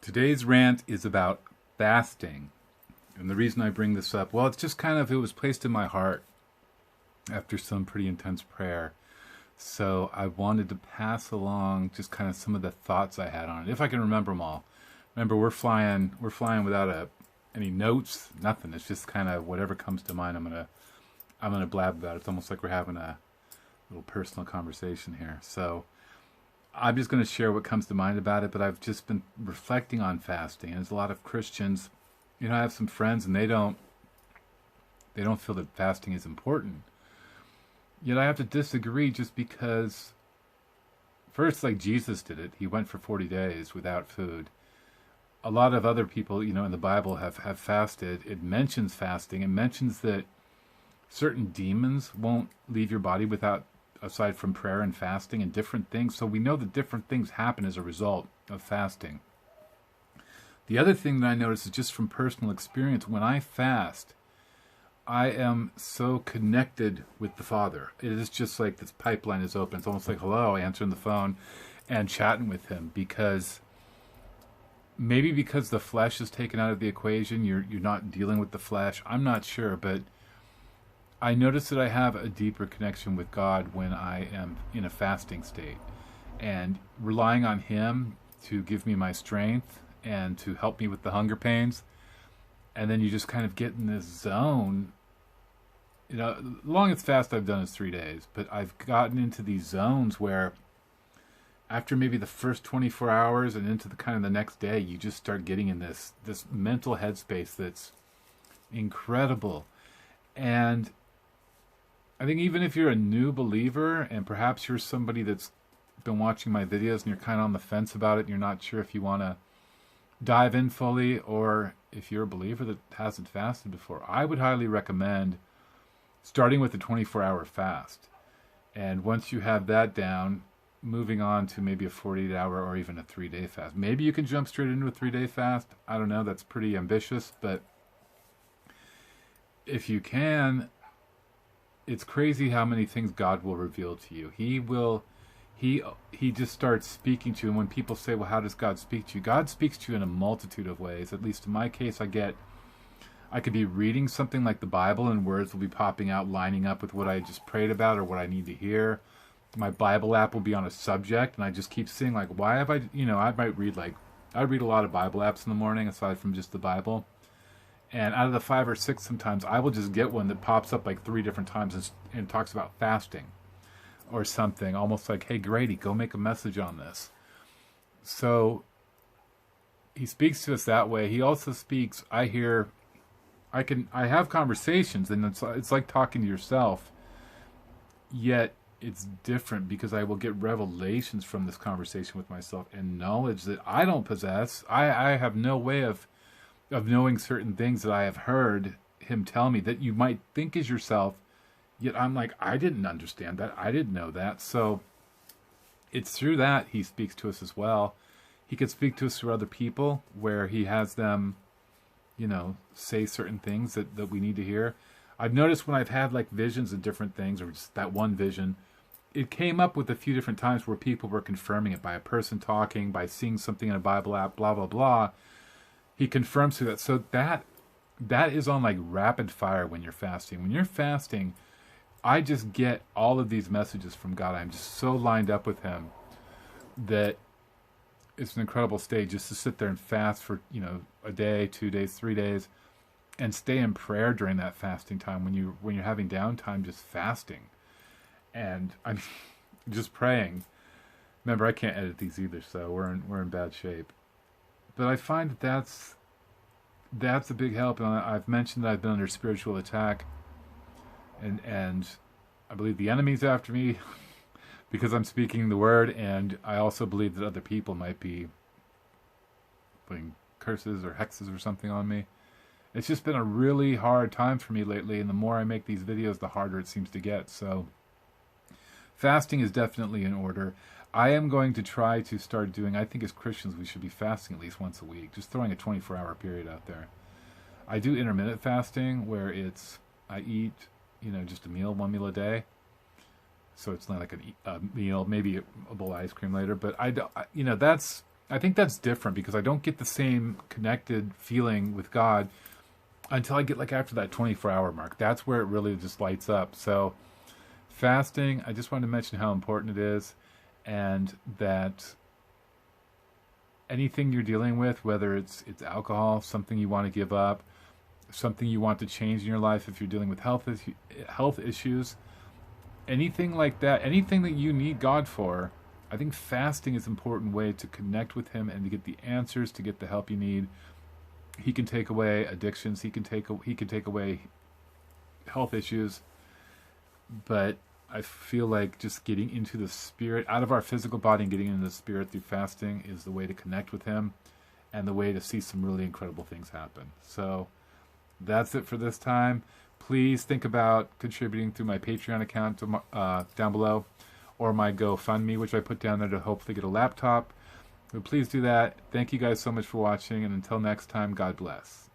Today's rant is about fasting. And the reason I bring this up, well, it's just it was placed in my heart after some pretty intense prayer. So I wanted to pass along just some of the thoughts I had on it, if I can remember them all. Remember, we're flying without any notes, nothing. It's just whatever comes to mind. I'm gonna blab about it. It's almost like we're having a little personal conversation here. So I'm just going to share what comes to mind about it, but I've just been reflecting on fasting. And there's a lot of Christians, I have some friends and they don't feel that fasting is important. Yet I have to disagree just because, first, like Jesus did it. He went for 40 days without food. A lot of other people, in the Bible have fasted. It mentions fasting. It mentions that certain demons won't leave your body aside from prayer and fasting and different things. So we know that different things happen as a result of fasting. The other thing that I notice is just from personal experience, when I fast, I am so connected with the Father. It is just like this pipeline is open. It's almost like, hello, answering the phone and chatting with him, because the flesh is taken out of the equation. You're not dealing with the flesh. I'm not sure, but I notice that I have a deeper connection with God when I am in a fasting state, and relying on Him to give me my strength and to help me with the hunger pains. And then you just get in this zone. The longest fast I've done is 3 days, but I've gotten into these zones where after maybe the first 24 hours and into the next day, you just start getting in this mental headspace that's incredible. And I think even if you're a new believer, and perhaps you're somebody that's been watching my videos and you're on the fence about it and you're not sure if you want to dive in fully, or if you're a believer that hasn't fasted before, I would highly recommend starting with a 24-hour fast. And once you have that down, moving on to maybe a 48-hour or even a 3-day fast. Maybe you can jump straight into a 3-day fast. I don't know. That's pretty ambitious. But if you can, it's crazy how many things God will reveal to you. He just starts speaking to you. And when people say, well, how does God speak to you? God speaks to you in a multitude of ways. At least in my case, I could be reading something like the Bible and words will be popping out, lining up with what I just prayed about or what I need to hear. My Bible app will be on a subject, and I just keep seeing, why have I might read, I read a lot of Bible apps in the morning aside from just the Bible. And out of the 5 or 6, sometimes I will just get one that pops up 3 different times and talks about fasting or something, almost like, hey, Grady, go make a message on this. So he speaks to us that way. He also speaks, I have conversations, and it's like talking to yourself, yet it's different because I will get revelations from this conversation with myself and knowledge that I don't possess. I have no way of knowing certain things that I have heard him tell me that you might think is yourself, yet I'm like, I didn't understand that. I didn't know that. So it's through that he speaks to us as well. He could speak to us through other people where he has them, say certain things that we need to hear. I've noticed when I've had visions of different things, or just that one vision, it came up with a few different times where people were confirming it by a person talking, by seeing something in a Bible app, blah, blah, blah. He confirms through that. So that is on rapid fire when you're fasting. When you're fasting, I just get all of these messages from God. I'm just so lined up with him that it's an incredible state just to sit there and fast for, a day, 2 days, 3 days, and stay in prayer during that fasting time when you're having downtime, just fasting. And I'm just praying. Remember, I can't edit these either, so we're in bad shape. But I find that's a big help. And I've mentioned that I've been under spiritual attack, and I believe the enemy's after me because I'm speaking the word, and I also believe that other people might be putting curses or hexes or something on me. It's just been a really hard time for me lately, and the more I make these videos, the harder it seems to get. So fasting is definitely in order. I am going to try to start doing, I think as Christians we should be fasting at least once a week, just throwing a 24-hour period out there. I do intermittent fasting where I eat, just one meal a day. So it's not like a meal, maybe a bowl of ice cream later, but that's I think that's different because I don't get the same connected feeling with God until I get like after that 24-hour mark. That's where it really just lights up. So fasting, I just wanted to mention how important it is, and that anything you're dealing with, whether it's alcohol, something you want to give up, something you want to change in your life, if you're dealing with health issues, anything like that, anything that you need God for, I think fasting is an important way to connect with Him and to get the answers, to get the help you need. He can take away addictions. He can take away health issues. But I feel like just getting into the spirit, out of our physical body and getting into the spirit through fasting is the way to connect with Him and the way to see some really incredible things happen. So that's it for this time. Please think about contributing through my Patreon account down below, or my GoFundMe, which I put down there to hopefully get a laptop. So please do that. Thank you guys so much for watching, and until next time, God bless.